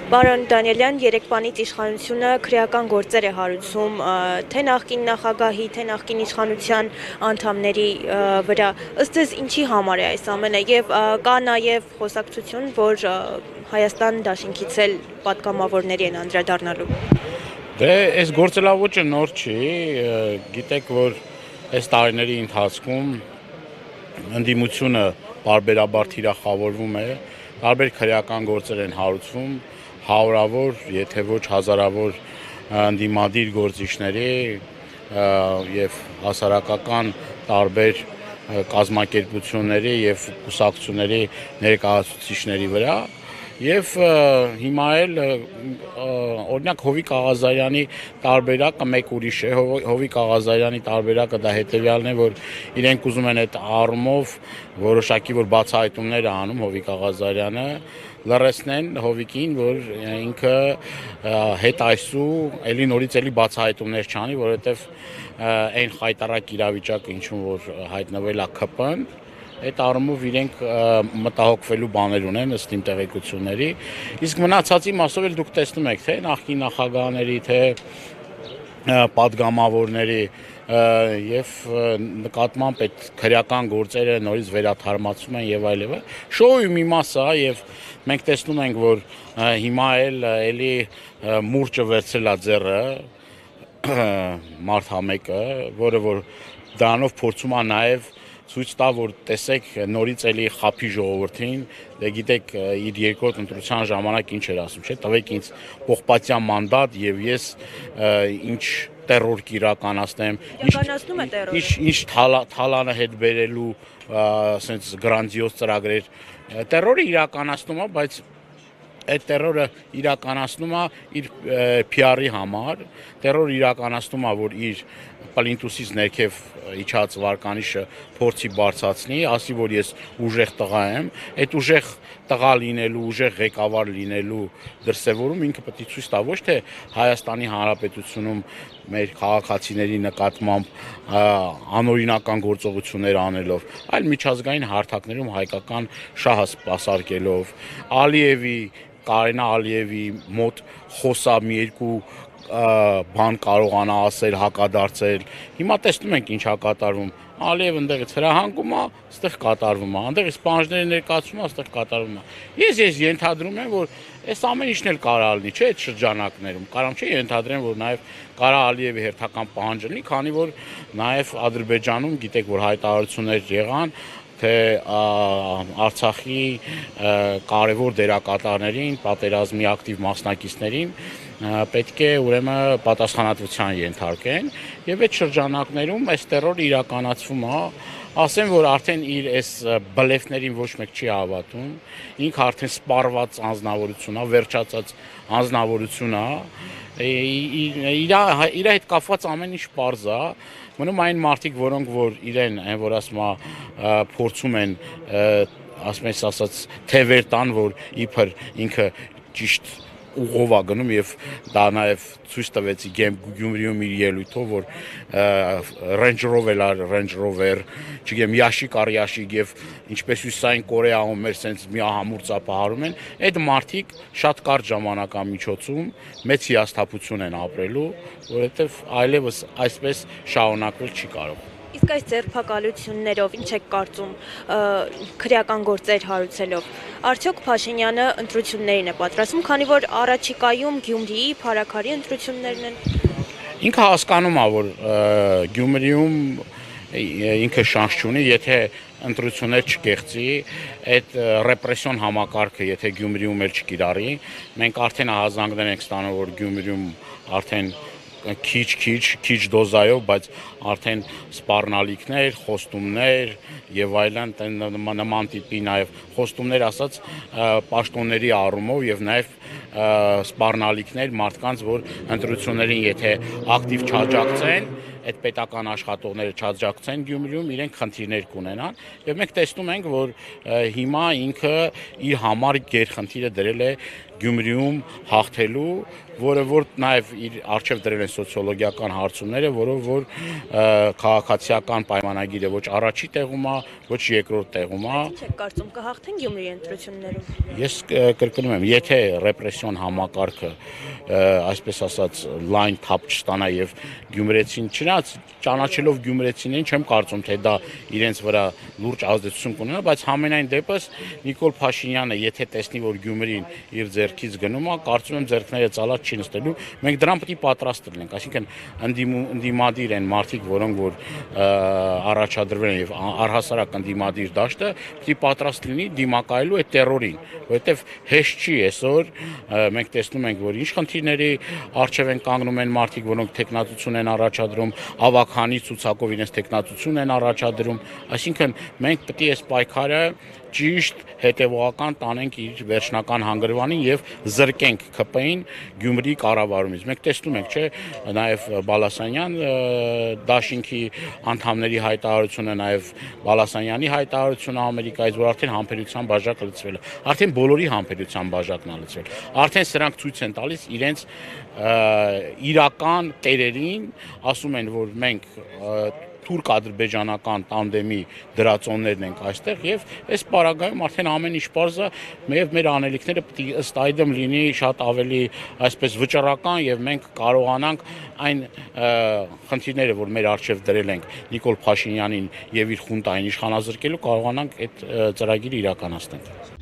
Պարոն Դանիելյան, երեկվանից իշխանությունը քրեական գործեր է հարուցում թե նախկին նախագահի, թե նախկին իշխանության անդամների վրա։ Ըստ ձեզ ինչի համար է այս ամենը եւ կա նաեւ խոսակցություն, որ Հայաստան դաշինքից էլ պատգամավորների են անդրադառնալու։ Դե այս գործելավոճը նոր չի, գիտեք, որ այս տարիների ընթացքում ընդդիմությունը բարբերաբար թիրախավորվում է, տարբեր քրեական գործեր են հարուցվում, հարյուրավոր, եթե ոչ հազարավոր ընդդիմադիր գործիչների եւ հասարակական տարբեր կազմակերպությունների եւ կուսակցությունների ներկայացուցիչների վրա եւ հիմա էլ օրինակ Հովիկ Աղազարյանի տարբերակը մեկ ուրիշ է, Հովիկ Աղազարյանի տարբերակը դա հետեւյալն է, որ իրենք ուզում են այդ առումով որոշակի որ բացահայտումներ անում Հովիկ Աղազարյանը լրացնեն Հովիկին, որ ինքը հետ այսու էլի նորից էլի բացահայտումներ չանի, որովհետեւ այն խայտարակ իրավիճակը ինչու որ հայտնվել է ԿՓ-ն, այդ առումով իրենք մտահոգվելու բաներ ունեն ըստ իմ տեղեկությունների, իսկ մնացածի մասով էլ դուք տեսնում եք, թե նախկին նախագահների, թե падգամավորների եւ նկատմամբ այդ քրեական գործերը նորից վերաթարմացում են եւ այլն։ Շոուի մի մասը է եւ մենք տեսնում ենք, որ հիմա էլի մուրճը վերցրել է ձեռը մարդ համեկը, որը որ դրանով փորձում է նաեւ ցույց տա, որ տեսեք նորից էլի խափի ժողովրդին, դե գիտեք իր երկրորդ ընտրության ժամանակ ինչ էր ասում, չէ՞, տվեք ինձ պողպատյան մանդատ եւ ես ինչ տերոր կիրականացնեմ, ինչ թալանը հետ բերելու, ասենց գրանձիոզ ծրագրեր, տերորը իրականացնում է, բայց այդ տերորը իրականացնում է իր PR-ի համար, տերորը իրականացնում է, որ իր պլինտուսից ներքև իջած վարկանիշը փորձի բարձրացնի, ասի, որ ես ուժեղ տղա եմ, այդ ուժեղ տղա լինելու, ուժեղ ղեկավար լինելու դրսևորում ինքը պետք է ցույց տա ոչ թե Հայաստանի Հանրապետությունում մեր քաղաքացիների նկատմամբ անօրինական գործողություններ անելով, այլ միջազգային հարթակներում հայկական շահը սպասարկելով, Կարինա Ալիևի մոտ խոսա մի երկու բան կարողանա ասել, հակադարձել։ Հիմա տեսնում ենք ինչ է կատարվում։ Ալիևը ընդեղից հրահանգում է, այստեղ կատարվում է, ընդեղից պահանջների ներկայացում է, այստեղ կատարվում է։ Ես ենթադրում եմ, որ այս ամեն ինչն էլ կարա լինի, չէ՞, այդ շրջանակներում։ Կարամ չէ ենթադրեմ, որ նաև կարա Ալիևի հերթական պահանջը լինի, քանի որ նաև Ադրբեջանում գիտեք, որ հայտարարություններ եղան, թե Արցախի կարևոր դերակատարներին, պատերազմի ակտիվ մասնակիցներին պետք է ուրեմն պատասխանատվության ենթարկեն եւ այդ շրջանակներում այս տերորը իրականացվում է, ասեմ, որ արդեն իր այս բլեֆներին ոչ մեկ չի հավատում, ինքը արդեն սպառված անձնավորություն է, վերջացած անձնավորություն է, իր հետ կապված ամեն ինչ պարզ է, մնում այն մարդիկ, որոնք որ իրեն, այն որ ասում է փորձում են, ասում ես ասած, թևեր տան, որ իբր ինքը ճիշտ ուղով է գնում եւ դա նաեւ ցույց տվեցի Գյումրիում իր ելույթով, որ Range Rover, չգիտեմ, Yashik առ Yashik եւ ինչպես Հյուսիսային Կորեայում մեր sense միահամուռ ծափահարում են, այդ մարդիկ շատ կարճ ժամանակամիջոցում մեծ հիասթափություն են ապրելու, որովհետեւ այլևս այսպես շարունակվել չի կարող։ Իսկ այս ձերբակալություններով ինչ եք կարծում քրեական գործեր հարուցելով, արդյոք Փաշինյանը ընտրություններին է պատրաստվում, քանի որ առաջիկայում Գյումրիի Փարաքարի ընտրություններն են։ Ինքը հասկանում է, որ Գյումրիում ինքը շանս չունի, եթե ընտրություններ չկեղծի, այդ ռեպրեսիոն համակարգը, եթե Գյումրիում էլ չկիրառի, մենք արդեն ահազանգներ ենք ստանում, որ Գյումրիում արդեն քիչ դոզայով, բայց արդեն սպառնալիքներ, խոստումներ եւ այլն նման տիպի նաեւ խոստումներ ասած պաշտոնների առումով եւ նաեւ սպառնալիքներ մարդկանց, որ ընտրություններին եթե ակտիվ չաջակցեն, այդ պետական աշխատողները չաջակցեն Գյումրիում, իրենք խնդիրներ կունենան եւ մենք տեսնում ենք, որ հիմա ինքը իր համար գերխնդիրը դրել է Գյումրիում հաղթելու, որը որ նաև իր արժև դրել են սոցիոլոգիական հարցումները, որով որ քաղաքացիական պայմանագիրը ոչ առաջի տեղում է, ոչ երկրորդ տեղում է։ Ինչ եք կարծում կհաղթեն Գյումրիի ընտրություններում։ Ես կրկնում եմ, եթե ռեպրեսիոն համակարգը այսպես ասած լայն թափ չստանա եւ գյումրեցին չնայած ճանաչելով գյումրեցիներին չեմ կարծում թե դա իրենց վրա լուրջ ազդեցություն կունենա, բայց համենայն դեպս Նիկոլ Փաշինյանը եթե տեսնի որ Գյումրին իր ձեռքից գնում է, կարծում եմ ձեռքները ցալած չի նստելու, մենք դրան պետք է պատրաստ լինենք, այսինքն ընդդիմադիր են մարդիկ, որոնք որ առաջադրվել են եւ առհասարակ ընդդիմադիր դաշտը պետք է պատրաստ լինի դիմակայելու այդ terrorին, որովհետեւ հեշտ չի այսօր մենք տեսնում ենք որ ինչ խնդիրների առջև են կանգնում են մարդիկ, որոնք տեխնատություն են առաջադրում, ավագանի ցուցակով իրենց տեխնատություն են առաջադրում, այսինքն մենք պետք է այս պայքարը ճիշտ հետևողական տանենք իր վերջնական հանգրվանին եւ զրկենք ԿՊ-ին Գյումրի կառավարումից։ Մենք տեսնում ենք, չէ, նաեւ Բալասանյան դաշինքի անդամների հայտարարությունը, նաեւ Բալասանյանի հայտարարությունը Ամերիկայից, որ արդեն համբերության բաժակը լցվել է։ Արդեն բոլորի համբերության բաժակն է լցվել։ Արդեն սրանք ցույց են տալիս իրենց իրական տերերին, ասում են, որ մենք թուրք-ադրբեջանական տանդեմի դրածոններն ենք այստեղ եւ այս պարագայում արդեն ամեն ինչ պարզ է, մեր անելիքները պետք է ըստ այդմ լինի շատ ավելի այսպես վճռական եւ մենք կարողանանք այն խնդիրները, որ մեր առջև դրել ենք Նիկոլ Փաշինյանին եւ իր խունտային իշխանազրկելու կարողանանք այդ ծրագիրը իրականացնել։